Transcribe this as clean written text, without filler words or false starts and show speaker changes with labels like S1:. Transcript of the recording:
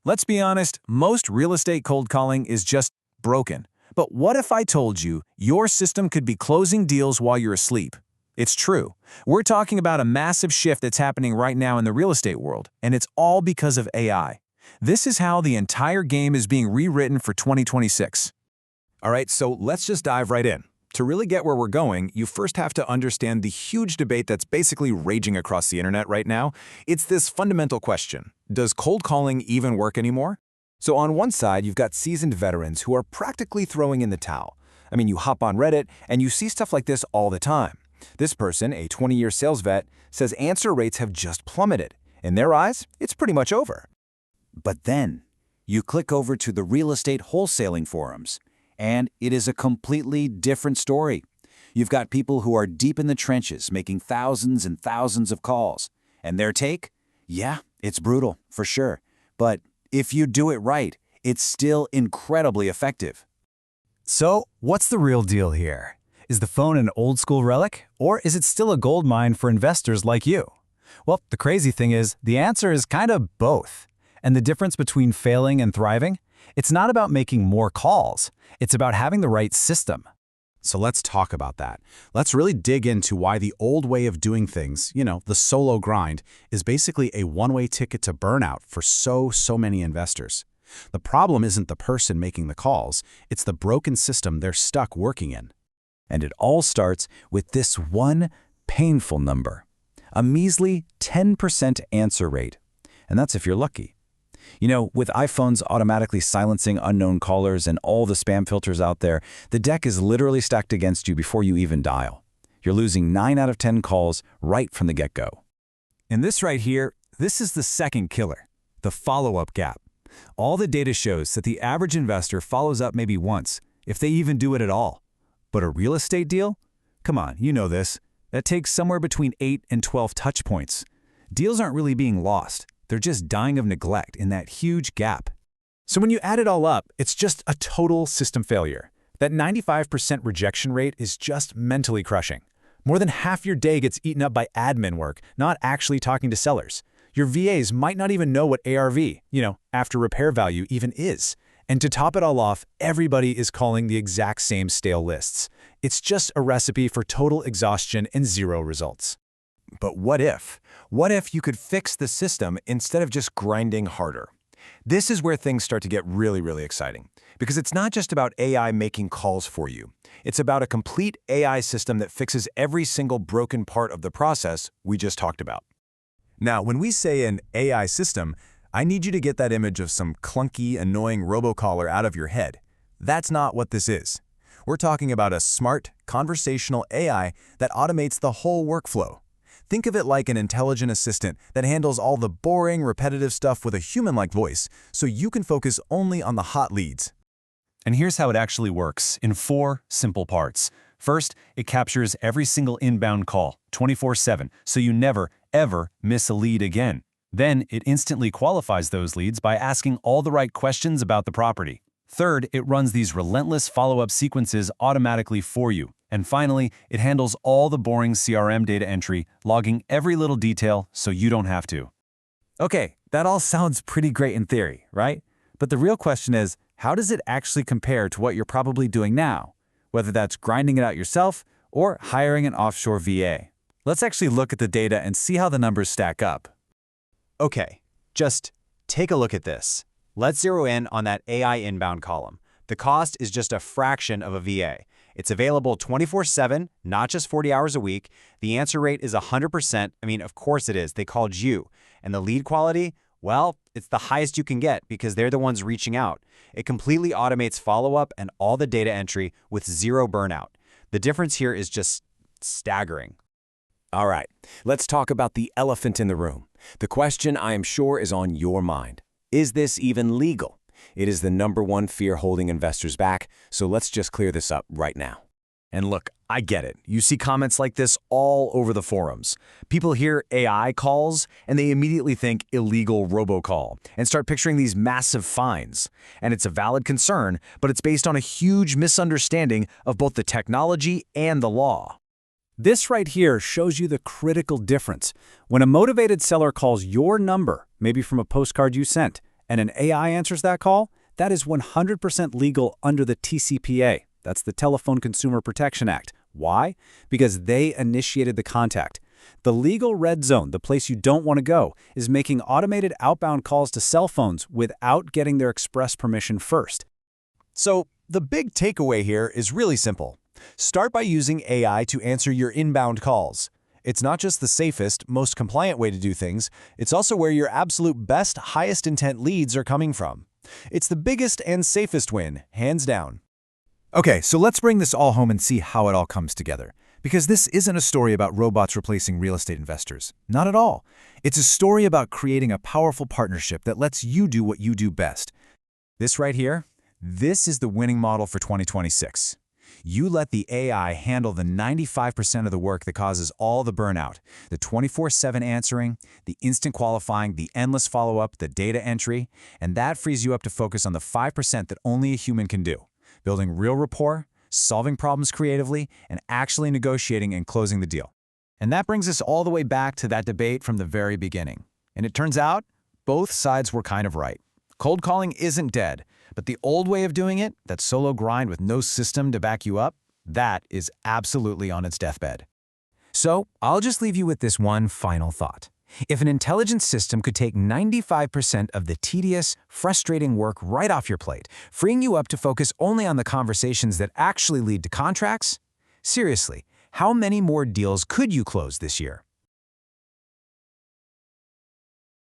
S1: Let's be honest, most real estate cold calling is just broken. But what if I told you your system could be closing deals while you're asleep? It's true. We're talking about a massive shift that's happening right now in the real estate world, and it's all because of AI. This is how the entire game is being rewritten for 2026.
S2: All right, so let's just dive right in. To really get where we're going, you first have to understand the huge debate that's basically raging across the internet right now. It's this fundamental question: does cold calling even work anymore? So on one side, you've got seasoned veterans who are practically throwing in the towel. I mean, you hop on Reddit and you see stuff like this all the time. This person, a 20-year sales vet, says answer rates have just plummeted. In their eyes, it's pretty much over.
S3: But then, you click over to the real estate wholesaling forums, and it is a completely different story. You've got people who are deep in the trenches making thousands and thousands of calls. And their take? Yeah, it's brutal, for sure. But if you do it right, it's still incredibly effective.
S4: So, what's the real deal here? Is the phone an old-school relic, or is it still a gold mine for investors like you? Well, the crazy thing is, the answer is kind of both. And the difference between failing and thriving? It's not about making more calls. It's about having the right system.
S2: So let's talk about that. Let's really dig into why the old way of doing things, the solo grind, is basically a one-way ticket to burnout for so many investors. The problem isn't the person making the calls, it's the broken system they're stuck working in.
S3: And it all starts with this one painful number, a measly 10% answer rate. And that's if you're lucky. With iPhones automatically silencing unknown callers and all the spam filters out there, the deck is literally stacked against you before you even dial. You're losing 9 out of 10 calls right from the get-go.
S1: And this right here, this is the second killer, the follow-up gap. All the data shows that the average investor follows up maybe once, if they even do it at all. But a real estate deal? Come on, you know this. That takes somewhere between 8 and 12 touch points. Deals aren't really being lost. They're just dying of neglect in that huge gap.
S2: So when you add it all up, it's just a total system failure. That 95% rejection rate is just mentally crushing. More than half your day gets eaten up by admin work, not actually talking to sellers. Your VAs might not even know what ARV, after repair value, even is. And to top it all off, everybody is calling the exact same stale lists. It's just a recipe for total exhaustion and zero results. But what if? What if you could fix the system instead of just grinding harder? This is where things start to get really exciting. Because it's not just about AI making calls for you. It's about a complete AI system that fixes every single broken part of the process we just talked about. Now, when we say an AI system, I need you to get that image of some clunky, annoying robocaller out of your head. That's not what this is. We're talking about a smart, conversational AI that automates the whole workflow. Think of it like an intelligent assistant that handles all the boring, repetitive stuff with a human-like voice, so you can focus only on the hot leads.
S1: And here's how it actually works in 4 simple parts. First, it captures every single inbound call, 24/7, so you never, ever miss a lead again. Then, it instantly qualifies those leads by asking all the right questions about the property. Third, it runs these relentless follow-up sequences automatically for you. And finally, it handles all the boring CRM data entry, logging every little detail so you don't have to. Okay, that all sounds pretty great in theory, right? But the real question is, how does it actually compare to what you're probably doing now? Whether that's grinding it out yourself or hiring an offshore VA. Let's actually look at the data and see how the numbers stack up.
S5: Okay, just take a look at this. Let's zero in on that AI inbound column. The cost is just a fraction of a VA. It's available 24/7, not just 40 hours a week. The answer rate is 100%. I mean, of course it is. They called you. And the lead quality? Well, it's the highest you can get because they're the ones reaching out. It completely automates follow-up and all the data entry with zero burnout. The difference here is just staggering.
S2: All right, let's talk about the elephant in the room. The question I am sure is on your mind. Is this even legal? It is the #1 fear holding investors back, so let's just clear this up right now. And look, I get it. You see comments like this all over the forums. People hear AI calls, and they immediately think illegal robocall, and start picturing these massive fines. And it's a valid concern, but it's based on a huge misunderstanding of both the technology and the law.
S4: This right here shows you the critical difference. When a motivated seller calls your number, maybe from a postcard you sent,
S2: and an AI answers that call, that is 100% legal under the TCPA. That's the Telephone Consumer Protection Act. Why? Because they initiated the contact. The legal red zone, the place you don't want to go, is making automated outbound calls to cell phones without getting their express permission first.
S5: So, the big takeaway here is really simple. Start by using AI to answer your inbound calls. It's not just the safest, most compliant way to do things, it's also where your absolute best, highest intent leads are coming from. It's the biggest and safest win, hands down.
S2: Okay, so let's bring this all home and see how it all comes together. Because this isn't a story about robots replacing real estate investors. Not at all. It's a story about creating a powerful partnership that lets you do what you do best.
S5: This right here, this is the winning model for 2026. You let the AI handle the 95% of the work that causes all the burnout, the 24/7 answering, the instant qualifying, the endless follow-up, the data entry, and that frees you up to focus on the 5% that only a human can do, building real rapport, solving problems creatively, and actually negotiating and closing the deal.
S4: And that brings us all the way back to that debate from the very beginning. And it turns out, both sides were kind of right. Cold calling isn't dead, but the old way of doing it, that solo grind with no system to back you up, that is absolutely on its deathbed. So, I'll just leave you with this one final thought. If an intelligent system could take 95% of the tedious, frustrating work right off your plate, freeing you up to focus only on the conversations that actually lead to contracts, seriously, how many more deals could you close this year?